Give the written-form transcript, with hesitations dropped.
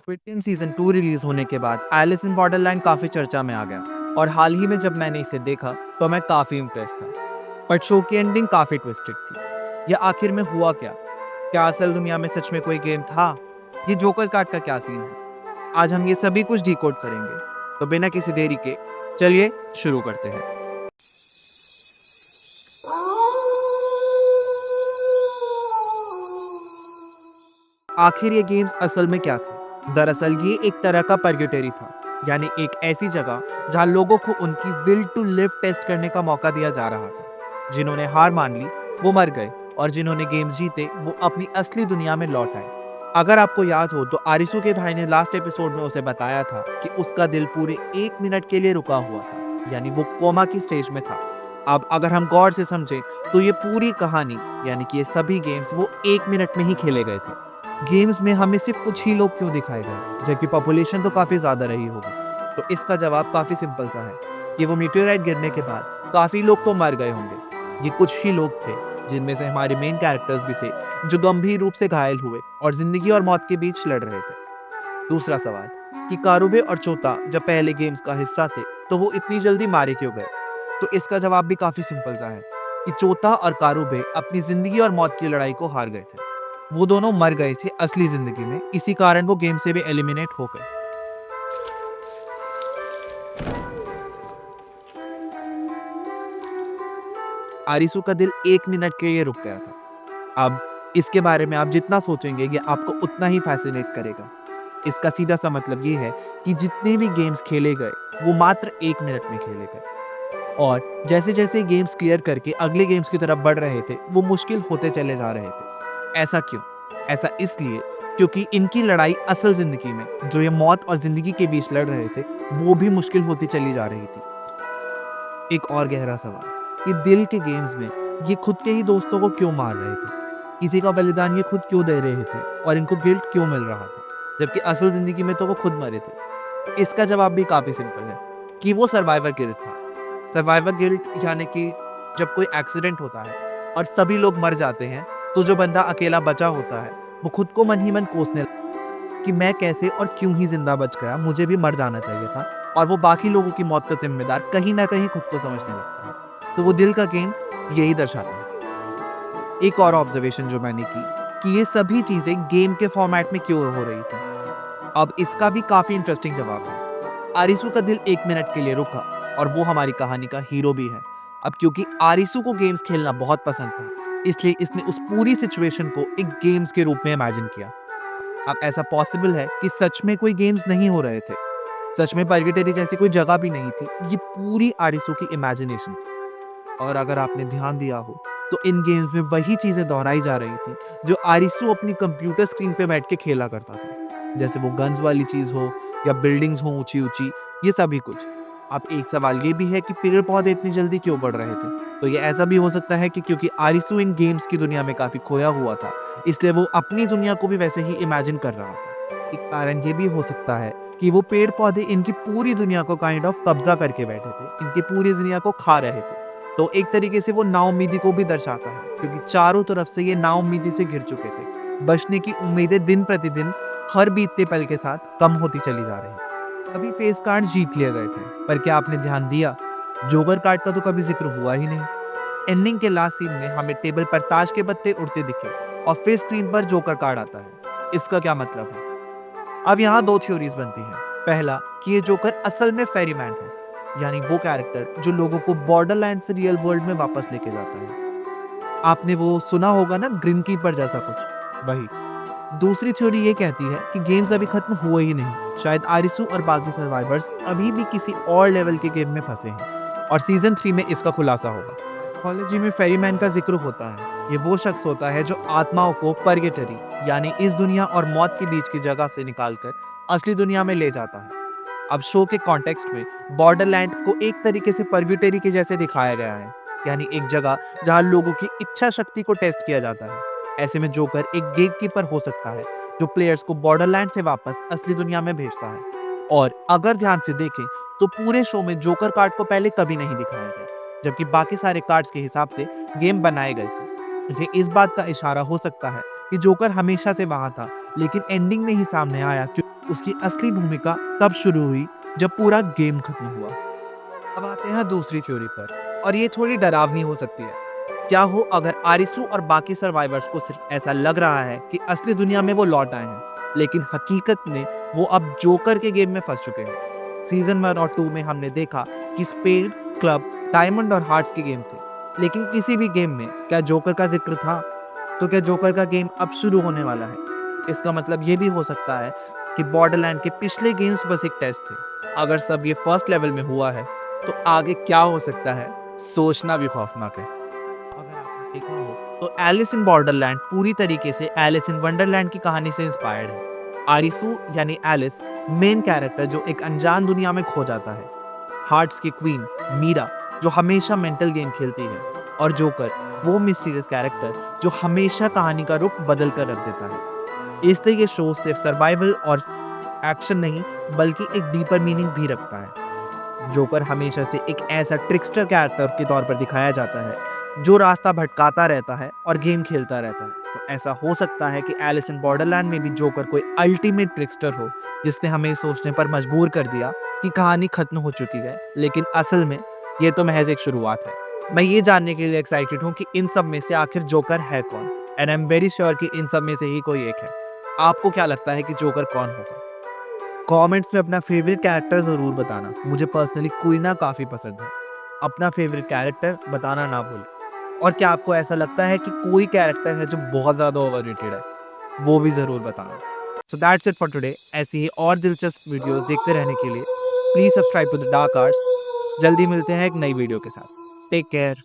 Squid game season 2 release होने के बाद एलिस इन बॉर्डरलैंड काफी चर्चा में आ गया और हाल ही में जब मैंने इसे देखा तो मैं काफी इम्प्रेस था। बट शो की एंडिंग काफी ट्विस्टेड थी। यह आखिर में हुआ क्या? क्या असल दुनिया में सच में कोई गेम था? ये जोकर कार्ड का क्या सीन है? आज हम ये सभी कुछ डिकोड करेंगे। तो बिना किसी देरी के चलिए शुरू करते हैं। आखिर ये गेम्स असल में क्या थे? दरअसल ये एक तरह का पर्ग्युटरी था, यानी एक ऐसी जगह जहां लोगों को उनकी विल टू लिव टेस्ट करने का मौका दिया जा रहा था। जिन्होंने हार मान ली वो मर गए और जिन्होंने गेम्स जीते वो अपनी असली दुनिया में लौट आए। अगर आपको याद हो तो आरिसू के भाई ने लास्ट एपिसोड में उसे बताया था कि उसका दिल पूरे 1 मिनट के लिए रुका हुआ था, यानी वो कोमा की स्टेज में था। अब अगर हम गौर से समझें तो ये पूरी कहानी यानी कि ये सभी गेम्स वो 1 मिनट में ही खेले गए थे। गेम्स में हमें सिर्फ कुछ ही लोग क्यों दिखाए गए जबकि पॉपुलेशन तो काफी ज्यादा रही होगी? तो इसका जवाब काफी सिंपल सा है कि वो मीटेओराइट गिरने के बाद काफी लोग तो मर गए होंगे। ये कुछ ही लोग थे जिनमें से हमारे मेन कैरेक्टर्स भी थे जो गंभीर रूप से घायल हुए और जिंदगी और मौत के बीच लड़ रहे थे। दूसरा सवाल कि कारुबे और चोता जब पहले गेम्स का हिस्सा थे तो वो इतनी जल्दी मारे क्यों गए? तो इसका जवाब भी काफी सिंपल सा है कि चोता और कारुबे अपनी जिंदगी और मौत की लड़ाई को हार गए थे। वो दोनों मर गए थे असली जिंदगी में, इसी कारण वो गेम से भी एलिमिनेट हो गए। आरिसू का दिल 1 मिनट के लिए रुक गया था। अब इसके बारे में आप जितना सोचेंगे ये आपको उतना ही फैसिनेट करेगा। इसका सीधा सा मतलब ये है कि जितने भी गेम्स खेले गए वो मात्र 1 मिनट में खेले गए और जैसे जैसे गेम्स क्लियर करके अगले गेम्स की तरफ बढ़ रहे थे वो मुश्किल होते चले जा रहे थे। ऐसा क्यों? ऐसा इसलिए क्योंकि इनकी लड़ाई असल जिंदगी में जो ये मौत और जिंदगी के बीच लड़ रहे थे वो भी मुश्किल होती चली जा रही थी। एक और गहरा सवाल कि दिल के गेम्स में ये खुद के ही दोस्तों को क्यों मार रहे थे? किसी का बलिदान ये खुद क्यों दे रहे थे और इनको गिल्ट क्यों मिल रहा था जबकि असल जिंदगी में तो वो खुद मरे थे? इसका जवाब भी काफी सिंपल है कि वो सर्वाइवर गिल्ट था। सर्वाइवर गिल्ट यानी कि जब कोई एक्सीडेंट होता है और सभी लोग मर जाते हैं तो जो बंदा अकेला बचा होता है वो खुद को मन ही मन कोसने लगता है कि मैं कैसे और क्यों ही जिंदा बच गया, मुझे भी मर जाना चाहिए था। और वो बाकी लोगों की मौत का जिम्मेदार कहीं ना कहीं खुद को समझने लगता है। तो वो दिल का गेम यही दर्शाता है। एक और ऑब्जर्वेशन जो मैंने की कि ये सभी चीजें गेम के फॉर्मेट में क्यों हो रही थी, अब इसका भी काफी इंटरेस्टिंग जवाब है। आरिसू का दिल 1 मिनट के लिए रुका और वो हमारी कहानी का हीरो भी है। अब क्योंकि आरिसू को गेम्स खेलना बहुत पसंद था इसलिए इसने उस पूरी सिचुएशन को एक गेम्स के रूप में इमेजिन किया। अब ऐसा पॉसिबल है कि सच में कोई गेम्स नहीं हो रहे थे, सच में पर्गेटरी जैसी कोई जगह भी नहीं थी, ये पूरी आरिसू की इमेजिनेशन थी। और अगर आपने ध्यान दिया हो तो इन गेम्स में वही चीजें दोहराई जा रही थी जो आरिसू अपनी कंप्यूटर स्क्रीन पे बैठ के खेला करता था, जैसे वो गन्स वाली चीज हो या बिल्डिंग्स हो ऊंची ऊंची, ये सभी कुछ। अब एक सवाल ये भी है कि पेड़ पौधे इतनी जल्दी क्यों बढ़ रहे थे? तो ये ऐसा भी हो सकता है कि क्योंकि आरिसू इन गेम्स की दुनिया में काफी खोया हुआ था इसलिए वो अपनी दुनिया को भी वैसे ही इमेजिन कर रहा था। एक कारण ये भी हो सकता है कि वो पेड़ पौधे इनकी पूरी दुनिया को काइंड ऑफ कब्जा करके बैठे थे, इनकी पूरी दुनिया को खा रहे थे। तो एक तरीके से वो नाउम्मीदी को भी दर्शाता है क्योंकि चारों तरफ से ये नाउम्मीदी से घिर चुके थे। बचने की उम्मीदें दिन प्रतिदिन हर बीतते पल के साथ कम होती चली जा रही। अभी फेस कार्ड जीत लिए गए थे पर क्या आपने ध्यान दिया जोकर कार्ड का तो कभी जिक्र हुआ ही नहीं। एंडिंग के लास्ट सीन में हमें टेबल पर ताश के पत्ते उड़ते दिखे और फिर स्क्रीन पर जोकर कार्ड आता है। इसका क्या मतलब है? अब यहाँ दो थ्योरीज बनती हैं। पहला कि ये जोकर असल में फेरीमैन है, यानी वो कैरेक्टर जो लोगों को बॉर्डरलैंड से रियल वर्ल्ड में वापस लेके जाता है। आपने वो सुना होगा ना, ग्रिम कीपर जैसा कुछ, वही। दूसरी थ्योरी ये कहती है कि गेम्स अभी खत्म हुए ही नहीं, शायद आरिसू और बाकी सर्वाइवर्स अभी भी किसी और लेवल के गेम में फंसे हैं और सीजन 3 में इसका खुलासा होगा। कॉलेजी में फेरीमैन का जिक्र होता है। ये वो शख्स होता है जो आत्माओं को पर्गेटरी यानी इस दुनिया और मौत के बीच की जगह से निकालकर असली दुनिया में ले जाता है। अब शो के कॉन्टेक्स्ट में बॉर्डरलैंड को एक तरीके से पर्ग्युटरी के जैसे दिखाया गया है, यानी एक जगह जहां लोगों की इच्छा शक्ति को टेस्ट किया जाता है। ऐसे में जोकर एक गेटकीपर हो सकता है जो प्लेयर्स को बॉर्डरलैंड से वापस असली दुनिया में भेजता है। और अगर ध्यान से देखें तो पूरे शो में जोकर कार्ड को पहले कभी नहीं दिखाया गया जबकि बाकी सारे कार्ड्स के हिसाब से गेम बनाए गए थे। ये इस बात का इशारा हो सकता है कि जोकर हमेशा से वहां था लेकिन एंडिंग में ही सामने आया उसकी असली भूमिका तब शुरू हुई जब पूरा गेम खत्म हुआ। अब आते हैं दूसरी थ्योरी पर, और ये थोड़ी डरावनी हो सकती है। क्या हो अगर आरिसू और बाकी सर्वाइवर्स को सिर्फ ऐसा लग रहा है कि असली दुनिया में वो लौट आए हैं, लेकिन हकीकत में वो अब जोकर के गेम में फंस चुके हैं। सीजन 1 और 2 में हमने देखा कि स्पेड, क्लब, डायमंड और हार्ट्स के गेम थे, लेकिन किसी भी गेम में क्या जोकर का जिक्र था? तो क्या जोकर का गेम अब शुरू होने वाला है? इसका मतलब ये भी हो सकता है कि बॉर्डरलैंड के पिछले गेम्स बस एक टेस्ट थे। अगर सब ये फर्स्ट लेवल में हुआ है, तो आगे क्या हो सकता है, सोचना भी खौफनाक है। अगर आपने देखा हो तो एलिस इन बॉर्डरलैंड पूरी तरीके से एलिस इन वंडरलैंड की कहानी से इंस्पायर्ड है। आरिसू यानी एलिस मेन कैरेक्टर जो एक अनजान दुनिया में खो जाता है, हार्ट्स की क्वीन मीरा जो हमेशा मेंटल गेम खेलती है, और जोकर वो मिस्टीरियस कैरेक्टर जो हमेशा कहानी का रुख बदल कर रख देता है। इसलिए ये शो सिर्फ सर्वाइवल और एक्शन नहीं बल्कि एक डीपर मीनिंग भी रखता है। जोकर हमेशा से एक ऐसा ट्रिकस्टर कैरेक्टर के तौर पर दिखाया जाता है जो रास्ता भटकाता रहता है और गेम खेलता रहता है। तो ऐसा हो सकता है कि एलिस इन बॉर्डरलैंड में भी जोकर कोई अल्टीमेट ट्रिकस्टर हो जिसने हमें सोचने पर मजबूर कर दिया कि कहानी खत्म हो चुकी है, लेकिन असल में ये तो महज एक शुरुआत है। मैं ये जानने के लिए एक्साइटेड हूँ कि इन सब में से आखिर जोकर है कौन, and I am very sure कि इन सब में से ही कोई एक है। आपको क्या लगता है कि जोकर कौन होगा? कमेंट्स में अपना फेवरेट कैरेक्टर ज़रूर बताना। मुझे पर्सनली क्वीना काफ़ी पसंद है। अपना फेवरेट कैरेक्टर बताना ना भूलें। और क्या आपको ऐसा लगता है कि कोई कैरेक्टर है जो बहुत ज़्यादा ओवररेटेड है? वो भी ज़रूर बताना। So that's it for today. ऐसी ही और दिलचस्प वीडियोस देखते रहने के लिए please subscribe to the dark arts. जल्दी मिलते हैं एक नई वीडियो के साथ। Take care.